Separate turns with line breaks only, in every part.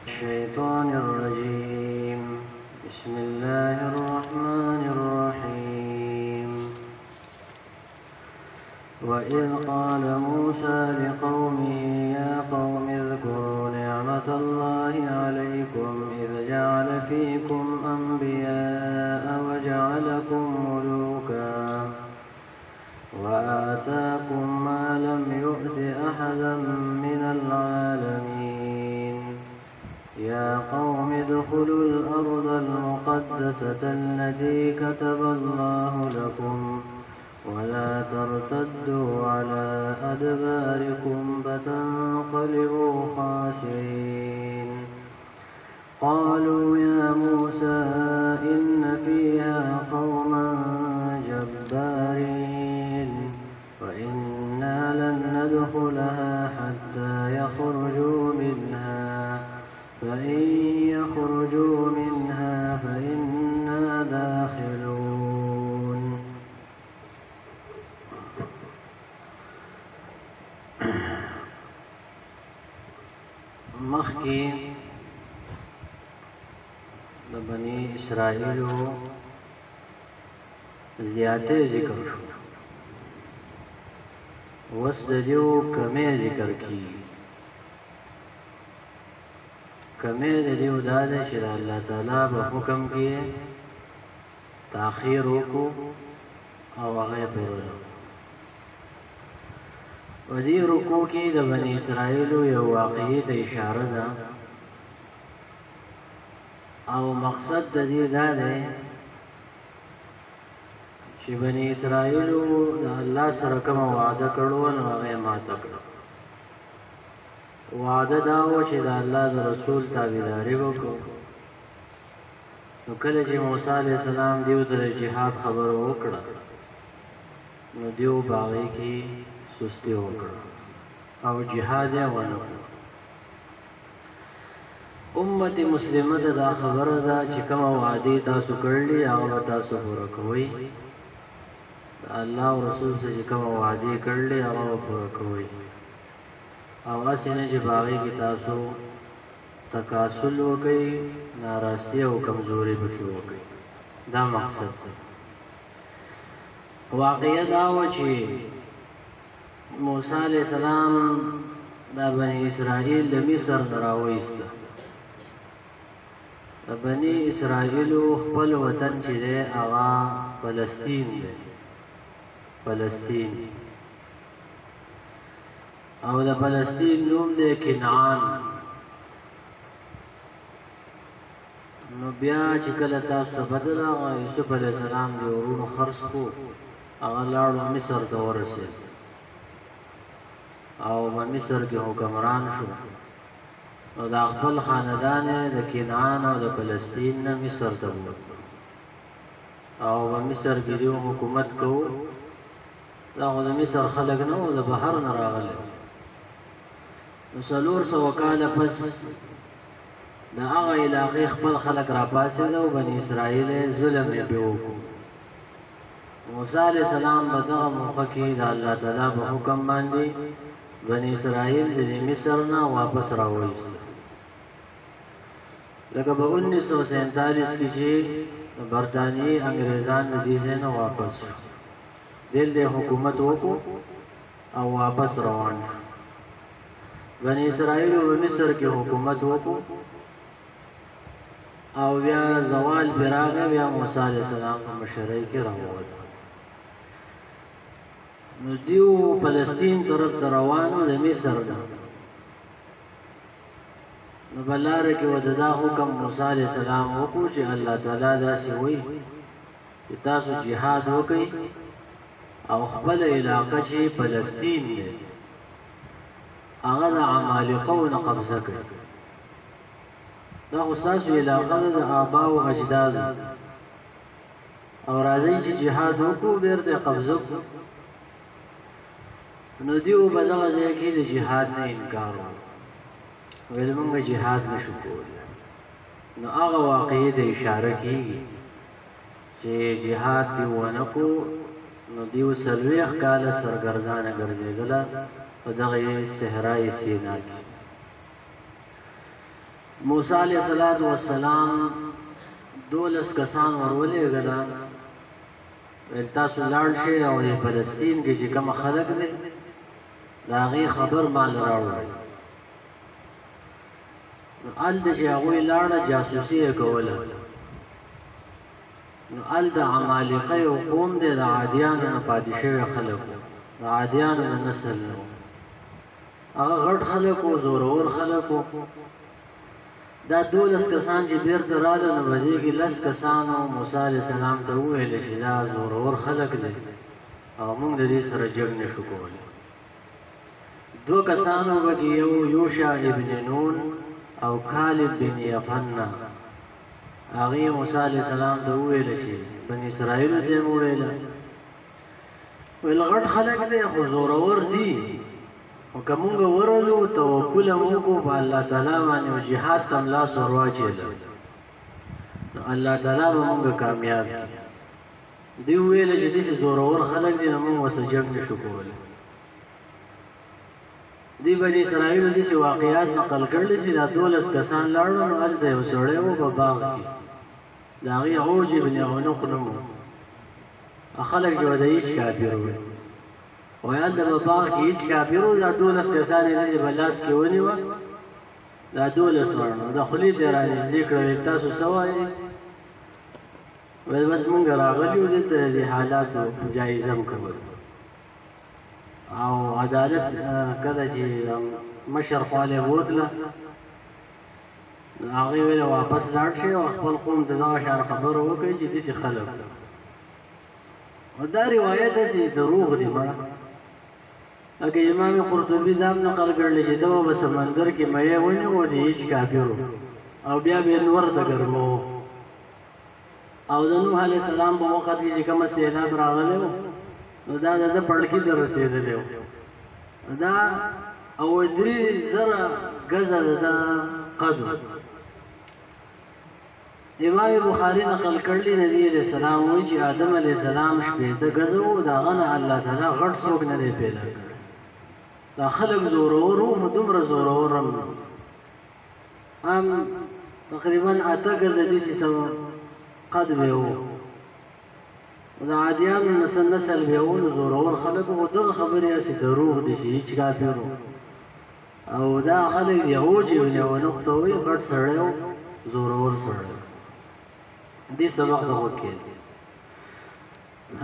الشيطان الرجيم بسم الله الرحمن الرحيم وإذ قال موسى لقومه يا قوم اذكروا نعمة الله عليكم إذ جعل فيكم أنبياء وجعلكم ملوكا وآتاكم ما لم يؤت أحدا من العالمين يا قوم ادخلوا الأرض المقدسة التي كتب الله لكم ولا ترتدوا على أدباركم فتنقلبوا خاسرين قالوا يا موسى إن فيها قوما جبارين وإنا لن ندخلها حتى يخرجوا منها فإن يخرجوا منها فإنا داخلون مخکې د بني اسرائیلو زیاتې ذکر شو اوس د دیو کمې ذکر کی کمې د دیو دا ده چې الله تعالی په حکم کې تاخیر وکړو او هغه پرېږدو و دې رکوع کې د بني اسرائیلو یو واقعي ته اشاره ده او مقصد د دې دا دی چې بني اسرائیلو د الله سره کوم وعده کړو نو هغه ماته کړه وعده دا و چې د الله د رسول تابعداري وکړو نو کله چې موسی علیه السلام دیو ته جهاد خبر وکړه نو دیو باغی کې سستی وکړه او جهاد یې ونه کړ امت مسلمه دا خبره ده چې کوم وعده تاسو کړلې هغه تاسو پوره کوئ الله او رسول سره کوم وعده کړلې هغه پوره کوئ او اسنه چې باغی کې تاسو تکاسل وکړئ ناراستی او کمزوري پکې وکړئ دا مقصد دی واقعیا دا و چې موسی علیہ السلام دا بنی اسرائیل د مصر راوېست د بنی اسرائیل خپل وطن چې دی هغه فلسطین دی فلسطین او د فلسطین نوم دی کنعان نو بیا چې کله تاسو بدل هغه یوسف علیہ السلام دی ورونو خرڅ کو هغه لاړو مصر ته ورسېد او مصر کې حکمران شو او د خپل خاندان د کنعان او د فلسطین نه مصر ته ووت او مصر کې یو حکومت کو دا د مصر خلک نه او د بهر نه راغلي نو 400 کاله پس د هغه علاقې خپل خلک را پاسېدل او بني اسرائیل ظلم یې وکړ موسی علیہ السلام په دغه موقع کې د الله تعالی په حکم باندې بني اسرائیل د مصر نه واپس راوېست لکه په 1947 کې چې برطانیې انګريزان د دې ځای نه واپس دلته حکومت وکړو او واپس روان شو بني اسرائیل په مصر کې حکومت وکړو او بیا زوال براغه بیا موسی علیہ السلام په مشرۍ کې راووت نو دیو فلسطین طرف روانو د مصر نه نو بلاره کې وددا حکم موسی علیہ السلام وکړو چې الله تعالی دا شی وایي چې تاسو jihad وکړئ او خپل علاقه چې فلسطین دی هغه د عمالقو نه قبضه کړي دا خصاص علاقه د آبا او اجداد او راځي چې jihad وکړو بیرته قبضه کړو نو دیو بدغه ځای کې د jihad نه انکار ویل موږ jihad نشو کولی نو هغه واقعي د اشاره کیږي چې jihad دی ونه کو نو دیو سلویخ کاله سرګردانه ګرځېدله په دغه صحرای سینا کې. موسی علیه السلام 12 کسان ورولېږله، ویل تاسو لاړ شئ او د فلسطین کې چې کوم خلک دي د هغې خبر مال راوړئ. نو هلته چې هغوی لاړه جاسوسي یې کوله. نو هلته عمالقه یو قوم دی د عادیانو نه پاتې شوي خلک وو، د عادیانو د نسل نه وو. هغه غټ خلک وو، زورور خلک وو. دا 12 کسان چې بیرته راغله نو په دې کې 10 کسانو موسی علیه السلام ته وویل چې دا زورور خلک دي او موږ د دې سره جنګ نه شو کولی. 2 کسانو پکې یو یوشع ابن نون او کالب بن یفنه. هغې موسی علیه السلام ته وویل چې بني اسرائیلو ته یې وویله، ویل غټ خلک دی خو زورور دي، او که مونږ ورغلو توکل مو وکړو په الله تعالی باندې او جهاد ته لاس ور واچېده نو الله تعالی به مونږ کامیاب کړي. دوی وویله چې داسې زورور خلک دي نو مونږ ورسره جنګ نه شو کولی. دوی بني اسرائیلو داسې واقعات نقل کړلي چې دا 12 کسان لاړل نو هلته یو سړی و په باغ کې، د هغې عوج ابن عنق نوم و. خلک چې د هیچ کافر وو، وایي هلته په باغ کې هیچ کافر وو. دا 12 کسان یې داسې په لاس کې ونیوه، دا 12 ورنه د خولې ته یې رانږدې کړه، ویل تاسو څه وایئ؟ ویل بس مونږ راغلي وو دلته د دې حالاتو جایزه م کول او عدالت کله چې مشر خواله بوتله هغې ویله واپس لاړ شئ او خپل قوم ته دغه شان خبره وکړئ چې داسې خلک دا روایت داسې دروغ دي مړه. لکه امام قرطبي دا هم نقل کړلی چې ده به سمندر کې مې ونیو د هیچ کافرو او بیا به یې نور ته ګرمو. او د نوح علیه السلام په وخت کې چې کومه سیلاب راغلی و نو دا د ده پړکي ته رسېدلی و. دا او 3,000 ګزه د ده قد. امام بخاري نقل کړلی نبی علیه السلام وایي چې آدم علیه السلام 18 ګزه و، د هغه نه الله تعالی غټ څوک نه دی پیدا کړی. دا خلک زورور وو، دومره زورور هم هم تقریبا 8 ګزه داسې قد به وو. د عادیانو نسل به وو، نو زورور خلک وو. دغه خبرې هسې دروغ دي چې هیچ کافر وو. او دا خلک یهود ابن عنق ته وایي غټ سړی و، زورور سړی. دې سبق د غوږ کې دی.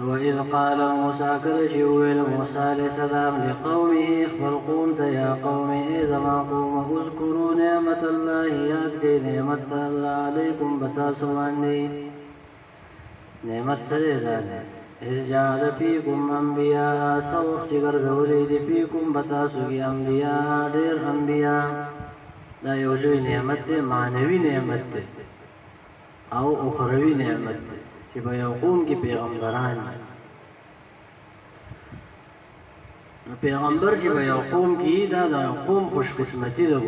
وإذ قال موسى کله چې وویل موسی علیه السلام لقومه خپل قوم ته یا قوم ای زما قومه اذکروا نعمت الله یاد کړئ نعمت الله علیکم په تاسو باندې. نعمت سره دا دی اذ جعل فیکم انبیاء څه وخت چې ګرځولی دي فیکم په تاسو کې انبیاء ډېر انبیاء. دا یو لوی نعمت دی، معنوي نعمت دی او اخروي نعمت دی چې په یو قوم کې پیغمبران دي. پیغمبر چې په یو قوم کې دا د قوم خوش قسمتي ده.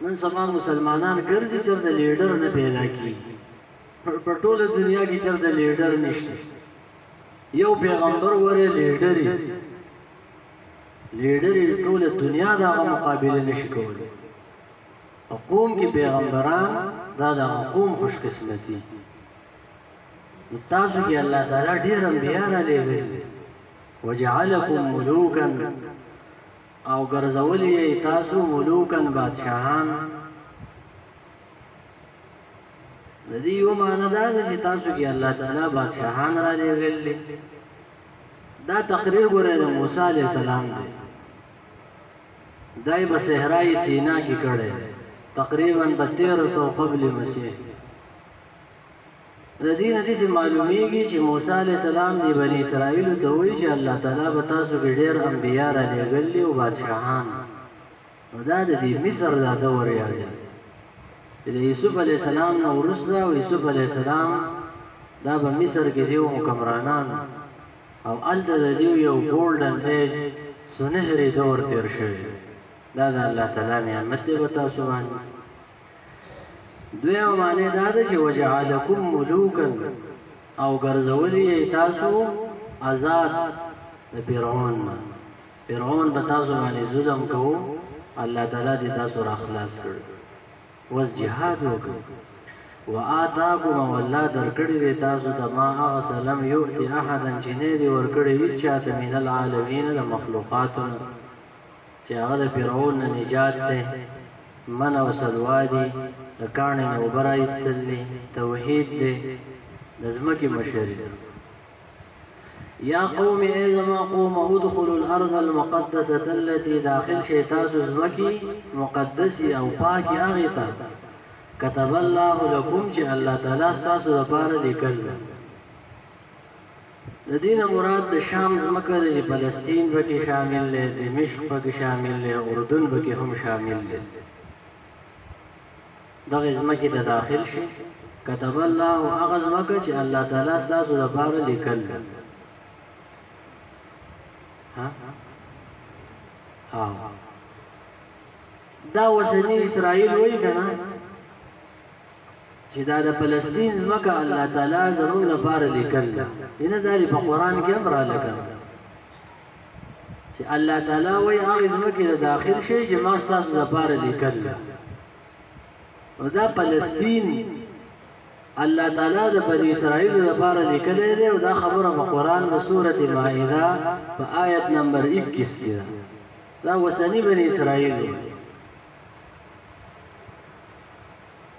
نن سبا مسلمانان ګرځي چېرته لیډر نه پیدا کېږي. په ټوله دنیا کې چېرته لیډر نشته. یو پیغمبر ورې لیډر یې ټوله دنیا د هغه مقابله نشي کولی. په قوم کې پیغمبران دا د هغه قوم خوش قسمتي. تاسو کې الله تعالی ډېر انبیاء رالیږلي وجعلکم ملوکا او ګرځولی یې تاسو ملوکا بادشاهان. د دې یو معنی دا ده چې تاسو کې الله تعالی بادشاهان رالیږلي. دا تقریر ګوره د موسی علیه السلام دی. دا یې په صحرای سینا کې کړی تقریبا په 1300 قبل مسیح. د دې نه داسې معلومیږي چې موسی علیه السلام د بني اسرائیلو ته وایي چې الله تعالی به تاسو کې ډېر انبیا رالیږلي او بادشاهان. نو دا د دې مصر دا دور یادوي چې د یوسف علیه السلام نه وروسته او یوسف علیه السلام دا په مصر کې دیو حکمرانان او هلته د دیو یو ګولډن ایج سنهري دور تېر شوی. دا د الله تعالی نعمت دی په تاسو باندې. دویم معنی دا ده چې وجعلکم ملوکا او ګرځولي تاسو آزاد د فرعون فرعون به تاسو باندې ظلم کوو الله تعالی دې تاسو را خلاص کړ وس جهاد وکړ وآتاكم والله درکړي دې تاسو ته ما هغه سلام یؤتي احدا چې نه دې ورکړي وي چاته من العالمین د مخلوقاتنا چې هغه د فرعون نه نجات ده من او سلوادي د کانې نه وبره ایستلې توحید دې د ځمکې مشري یا قوم ایزما قوم ادخلوا الارض المقدسه التي داخل شیطان ځمکې مقدسي او پاکي هغه ته كتب الله لكم چې الله تعالی تاسو لپاره لیکل د دین مراد د شام ځمکه د فلسطین پکې شامل دی دمشق پکې شامل دی اردن پکې هم شامل دی دغه ځمکې ته داخل شي كتب الله هغه ځمکه چې الله تعالی تاسو لپاره لیکل دا وسنی اسرائیل وایي کنه چې دا د فلسطین ځمکه الله تعالی زموږ لپاره لیکل دینه دا په قران کې امر لګا چې الله تعالی وایي هغه ځمکه د داخل شي چې ما تاسو لپاره لیکل او دا فلسطین الله تعالی د بنی اسرائیل لپاره لیکل دی او دا خبره په قران په سوره مائده په آیت نمبر 21 کې دا وسنی بنی اسرائیل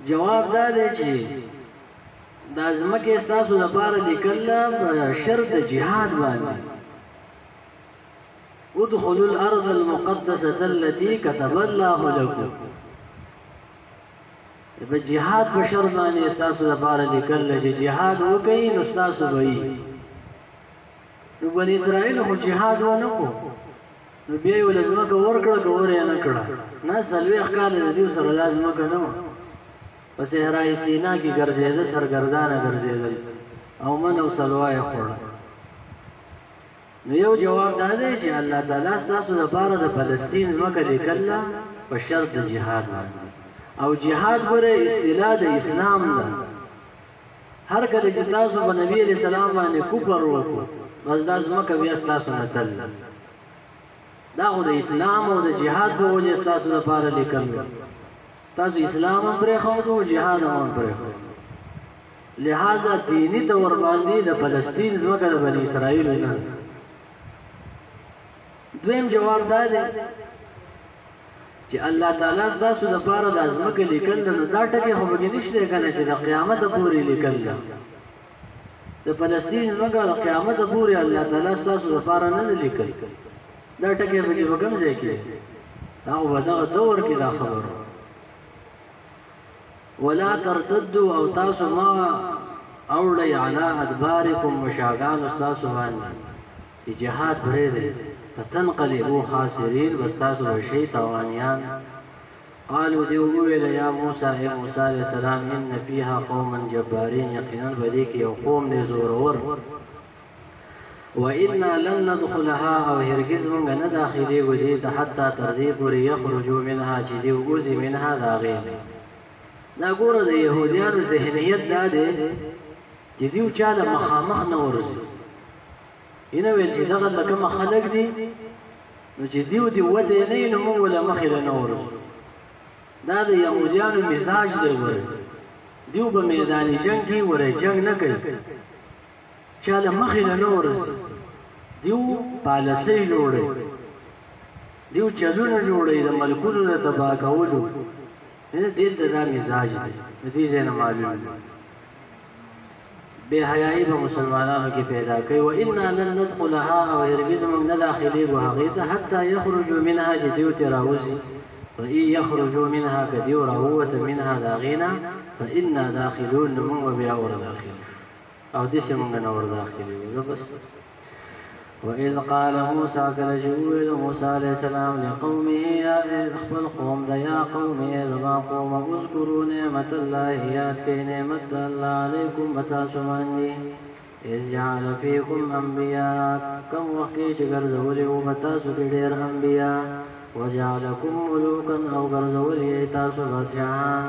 جواب دا دی چې دا ځمکه تاسو لپاره لیکل شرط جهاد باندې ادخلوا الارض المقدسه التي كتب الله لكم په جهاد په شرط باندې تاسو لپاره لیکل چې جهاد وکړئ نو تاسو به نو بنی اسرائیل خو جهاد ونه کو نو بیا یې ولزمکه ورکړه کوره نه کړه نه سلوي احکار دې سره لازم کنه په صحرای سینا کې ګرځېده سرګردانه ګرځېدل او من او سلوای خور نو یو جواب دا دی چې الله تعالی تاسو لپاره د فلسطین ځمکه لیکل په شرط د جهاد باندې او جهاد غره اصطلاح د اسلام ده هر کله چې تاسو په نبی علیہ السلام باندې کفر وکړو بس دا ځمکه بیا تاسو نه تل دا خو د اسلام او د جهاد په وجه تاسو لپاره لیکل تاسو اسلام هم پرې خو جهاد هم پرې خو لہذا دینی تور باندې د فلسطین ځمکه د بنی اسرائیل نه دویم جواب دا دی چې الله تعالی تاسو لپاره د ځمکه لیکل نو دا ټکی خو به نشته کنه چې د قیامت پورې لیکل د فلسطین ځمکه د قیامت پورې الله تعالی تاسو لپاره نه لیکل دا ټکی به کوم ځای کې دا ودا دور کې دا خبره ولا ترتدوا او تاسو ما اوړی علی ادبارکم مشاغان تاسو باندې چې جهاد پرې ده فتنقلبوا خاسرین واستاسو شی توانیان قالوا دیو یا موسی علیہ السلام ان فيها قوما جبارین یقینا بدی کې یو قوم دې زورور وإنا لن ندخلها او هرگز موږ نه داخلي ودی ته حتی تر دې پورې یخرجوا منها چې دی وګوزي منها داغې دا ګوره د يهوديانو ذهنیت دا دی چې دیو چاله مخامخ نه ورسي اینه ویل چې دغه لکه خلک دي نو چې دیو دی وده نه نو موږ ولا مخې نه ورسو دا د يهوديانو مزاج دی ور دیو په میدان جنگ کې ورې جنگ نه کوي چاله مخې نه ورسي دیو پالیسي جوړي دیو چلونه جوړي د ملکونو ته تباہ کولو دې دا مزاج دی دې ځنه معلوم به حیاي به مسلمانانو کې پیدا کوي و ان لن ندخلها او هرگز من داخلي وهغه حتى يخرجوا منها جديو تراوزي وإن يخرجوا منها كديو راوت منها داغينا فإنا داخلون من وبيع ور داخل او دې څنګه نور داخلي بس وإذ قال موسى كالجويل موسى عليه السلام لقومه يا أخبر قوم يا قوم إذا قوم اذكروا نعمة الله ياتي نعمة الله عليكم بتاسماني إذ جعل فيكم أنبياء كم وقيت غرزولي وبتاسو كدير أنبياء وجعلكم ملوكا أو غرزولي تاسو بادشاهان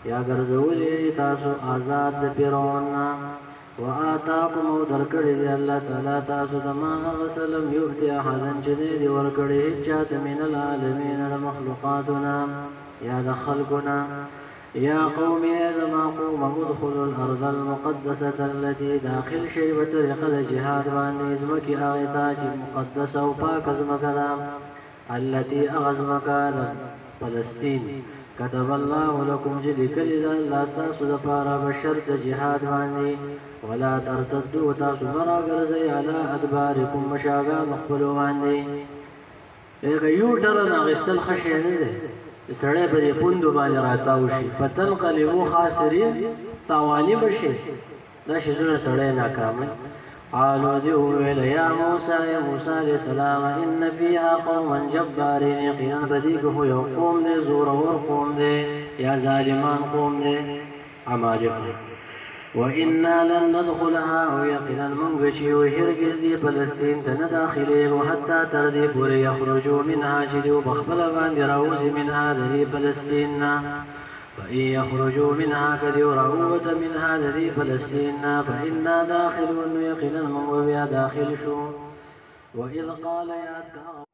يا غرزولي تاسو آزاد فرعون وآتاكم او درکړی دی الله تعالی تاسو ته ما هغه څه لم یؤت احدا چې دی ورکړی هیڅ چاته من العالمین د مخلوقاتنا یا د خلقنا يا قوم يا زما قوم ادخلوا الارض المقدسه التي داخل شيء بطريقه الجهاد باندې زمکی آیتا چې مقدسه او پاک زمکه التي اغزمکه فلسطین كتب الله لكم جل كل الله ساسو دپارا بشرط جهاد باندې ولا ترتدوا تاسو برا ګرځئ على ادباركم مشاغا مخبلو باندې یو ټرن اغسل خشيه نه ده سړی په دې پوندو باندې راتاو شي فتنقلبوا خاسرین تاواني بشي دا شیزونه سړی ناکامه قالوا دی ویل یا موسی علیہ السلام ان فيها قوما جبارین یقینا بدی کو یو قوم دې زور اور قوم دې یا ظالمان قوم دې عمالقه وإنا لن ندخلها ويقنا منغشي وهرگز دي فلسطين تن داخلين وحتى تردي پوری يخرجوا منها جدو بخبل باند راوز منها ذي فلسطين فإن يخرجوا منها كدو راوت منها ذي فلسطين فإنا داخلون يقنا من وبيا داخل شو وإذ قال يا